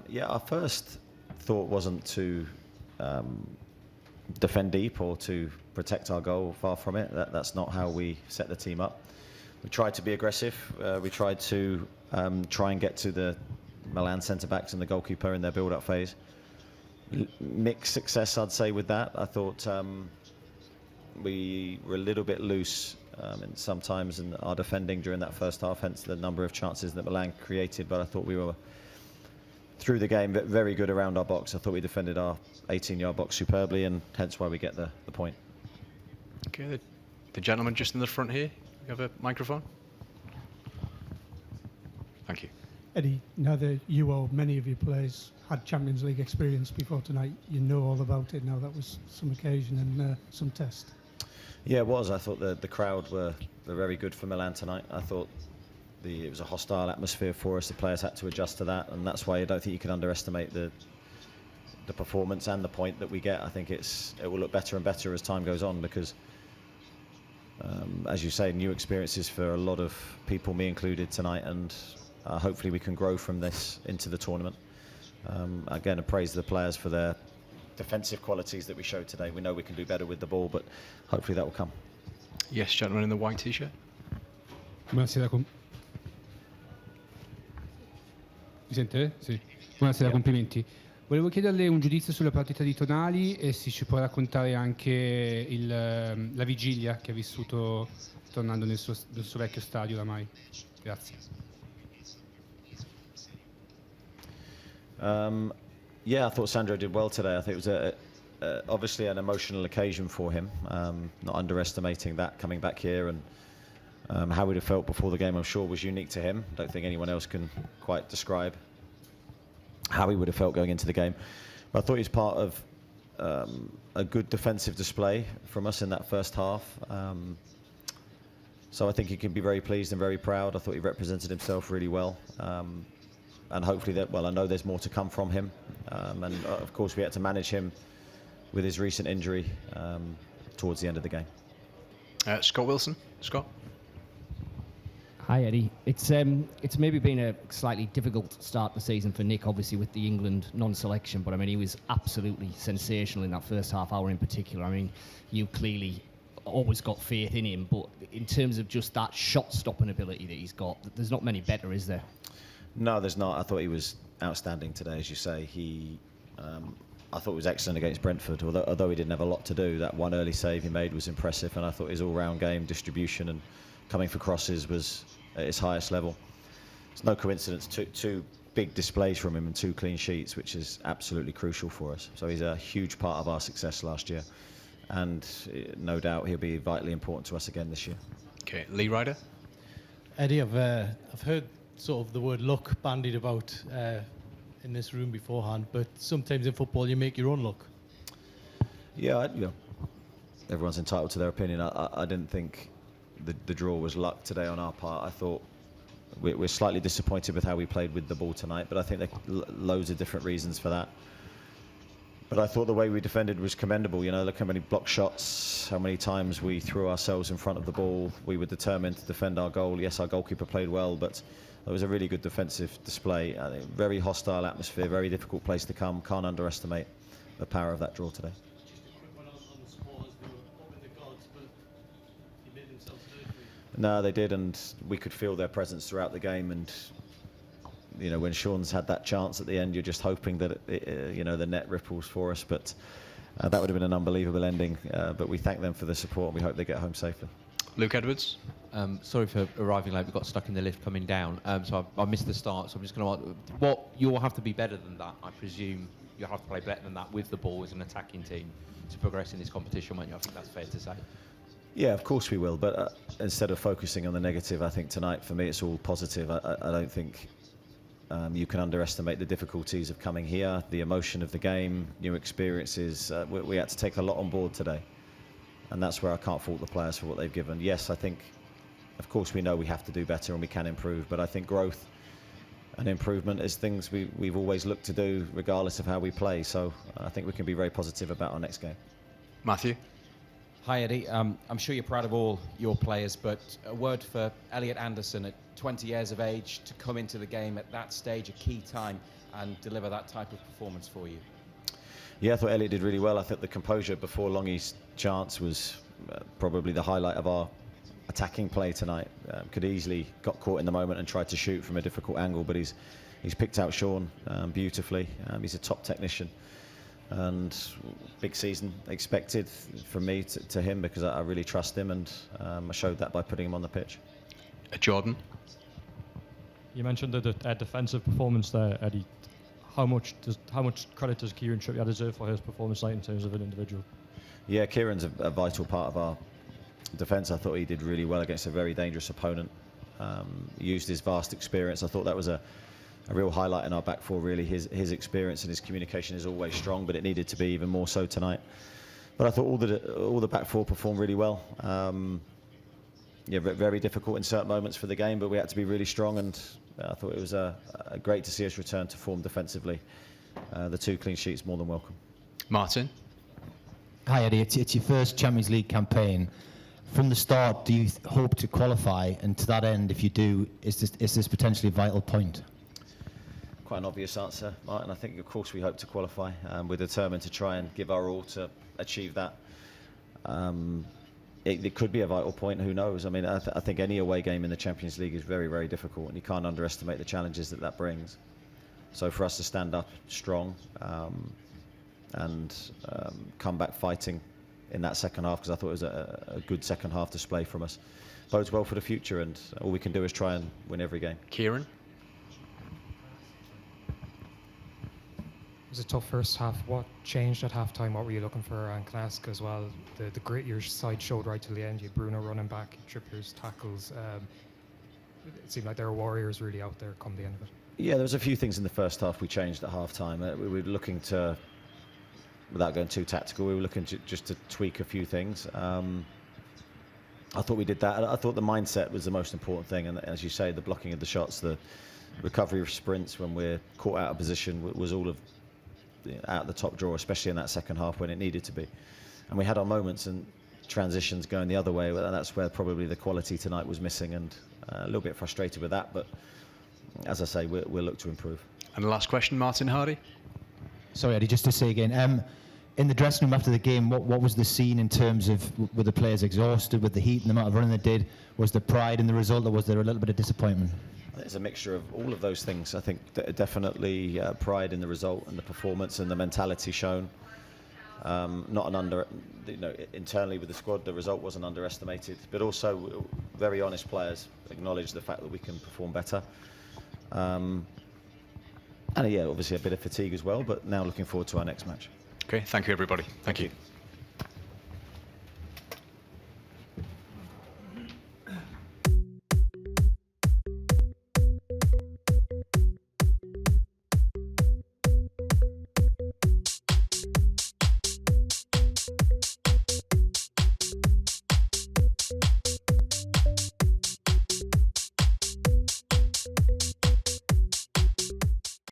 Yeah, our first thought wasn't to defend deep or to protect our goal. Far from it. That's not how we set the team up. We tried to be aggressive. We tried to try and get to the Milan centre-backs and the goalkeeper in their build-up phase. Mixed success, I'd say, with that. I thought we were a little bit loose sometimes in our defending during that first half, hence the number of chances that Milan created. But I thought we were, through the game, very good around our box. I thought we defended our 18-yard box superbly, and hence why we get the point. Okay, the gentleman just in the front here. You have a microphone? Thank you. Eddie, now that you or many of your players had Champions League experience before tonight, you know all about it now. That was some occasion and some test. Yeah, it was. I thought the crowd were very good for Milan tonight. I thought it was a hostile atmosphere for us. The players had to adjust to that, and that's why I don't think you can underestimate the performance and the point that we get. I think it will look better and better as time goes on because, as you say, new experiences for a lot of people, me included, tonight, and hopefully we can grow from this into the tournament. Again, I praise the players for their defensive qualities that we showed today. We know we can do better with the ball, but hopefully that will come. Yes, gentleman in the white t-shirt. Buonasera. Mi sente? Sì. Buonasera, complimenti. Volevo chiederle un giudizio sulla partita di Tonali e se ci può raccontare anche la vigilia che ha vissuto tornando nel suo vecchio stadio oramai. Grazie. Yeah, I thought Sandro did well today. I think it was obviously an emotional occasion for him. Not underestimating that coming back here, and how he'd have felt before the game, I'm sure, was unique to him. I don't think anyone else can quite describe how he would have felt going into the game. But I thought he was part of a good defensive display from us in that first half. So I think he can be very pleased and very proud. I thought he represented himself really well. And hopefully I know there's more to come from him. And of course we had to manage him with his recent injury towards the end of the game. Scott Wilson. Scott? Hi Eddie. It's maybe been a slightly difficult start to the season for Nick, obviously with the England non-selection, but I mean he was absolutely sensational in that first half hour in particular. I mean you clearly always got faith in him, but in terms of just that shot stopping ability that he's got, there's not many better, is there? No, there's not. I thought he was outstanding today, as you say. I thought he was excellent against Brentford, although he didn't have a lot to do. That one early save he made was impressive, and I thought his all-round game, distribution and coming for crosses was at its highest level. It's no coincidence, two big displays from him and 2 clean sheets, which is absolutely crucial for us. So he's a huge part of our success last year, and no doubt he'll be vitally important to us again this year. Okay, Lee Ryder. Eddie, I've heard sort of the word luck bandied about in this room beforehand, but sometimes in football you make your own luck. Yeah, everyone's entitled to their opinion. I didn't think the draw was luck today on our part. I thought we're slightly disappointed with how we played with the ball tonight, but I think there are loads of different reasons for that. But I thought the way we defended was commendable. You know, look how many block shots, how many times we threw ourselves in front of the ball. We were determined to defend our goal. Yes, our goalkeeper played well, but it was a really good defensive display. I think very hostile atmosphere, very difficult place to come. Can't underestimate the power of that draw today. Just a quick one on the supporters. They were up in the gods, but he made themselves heard for you. No, they did, and we could feel their presence throughout the game. And you know, when Sean's had that chance at the end, you're just hoping that the net ripples for us. But that would have been an unbelievable ending. But we thank them for the support, and we hope they get home safely. Luke Edwards. Sorry for arriving late. We got stuck in the lift coming down, so I missed the start. So I'm just going to ask, what you'll have to be better than that. I presume you'll have to play better than that with the ball as an attacking team to progress in this competition, won't you? I think that's fair to say. Yeah, of course we will. But instead of focusing on the negative, I think tonight for me it's all positive. I don't think you can underestimate the difficulties of coming here, the emotion of the game, new experiences. We had to take a lot on board today. And that's where I can't fault the players for what they've given. Yes, I think, of course, we know we have to do better and we can improve, but I think growth and improvement is things we've always looked to do regardless of how we play. So I think we can be very positive about our next game. Matthew. Hi, Eddie. I'm sure you're proud of all your players, but a word for Elliot Anderson at 20 years of age to come into the game at that stage, a key time. and deliver that type of performance for you? Yeah, I thought Elliot did really well. I think the composure before Longy's chance was probably the highlight of our attacking play tonight. Could easily got caught in the moment and tried to shoot from a difficult angle, but he's picked out Sean beautifully. He's a top technician, and big season expected from me to him, because I really trust him, and I showed that by putting him on the pitch. Jordan? You mentioned the defensive performance there, Eddie. How much credit does Kieran Trippier deserve for his performance tonight in terms of an individual? Yeah, Kieran's a vital part of our defence. I thought he did really well against a very dangerous opponent. Used his vast experience. I thought that was a real highlight in our back four, really. His experience and his communication is always strong, but it needed to be even more so tonight. But I thought all the back four performed really well. Yeah, very difficult in certain moments for the game, but we had to be really strong, and I thought it was great to see us return to form defensively. The 2 clean sheets more than welcome. Martin? Hi Eddie, it's your first Champions League campaign. From the start, do you hope to qualify? And to that end, if you do, is this potentially a vital point? Quite an obvious answer, Martin. I think, of course, we hope to qualify. We're determined to try and give our all to achieve that. It could be a vital point, who knows? I mean, I think any away game in the Champions League is very, very difficult, and you can't underestimate the challenges that brings. So for us to stand up strong and come back fighting in that second half, because I thought it was a good second half display from us, bodes well for the future, and all we can do is try and win every game. Kieran? It was a tough first half. What changed at half-time? What were you looking for? And can I ask as well, the grit your side showed right till the end. You had Bruno running back, Trippier's tackles. It seemed like there were warriors really out there come the end of it. Yeah, there was a few things in the first half we changed at half-time. We were looking to, without going too tactical, we were looking just to tweak a few things. I thought we did that. I thought the mindset was the most important thing, and as you say, the blocking of the shots, the recovery of sprints when we're caught out of position was all of out the top drawer, especially in that second half when it needed to be. And we had our moments and transitions going the other way, and that's where probably the quality tonight was missing, and a little bit frustrated with that, but as I say, we'll look to improve. And the last question, Martin Hardy? Sorry Eddie, just to say again, in the dressing room after the game, what was the scene in terms of, were the players exhausted with the heat and the amount of running they did? Was there pride in the result, or was there a little bit of disappointment? It's a mixture of all of those things. I think definitely pride in the result and the performance and the mentality shown. Internally with the squad, the result wasn't underestimated, but also very honest players acknowledge the fact that we can perform better. And yeah, obviously a bit of fatigue as well, but now looking forward to our next match. Okay, thank you everybody. Thank you.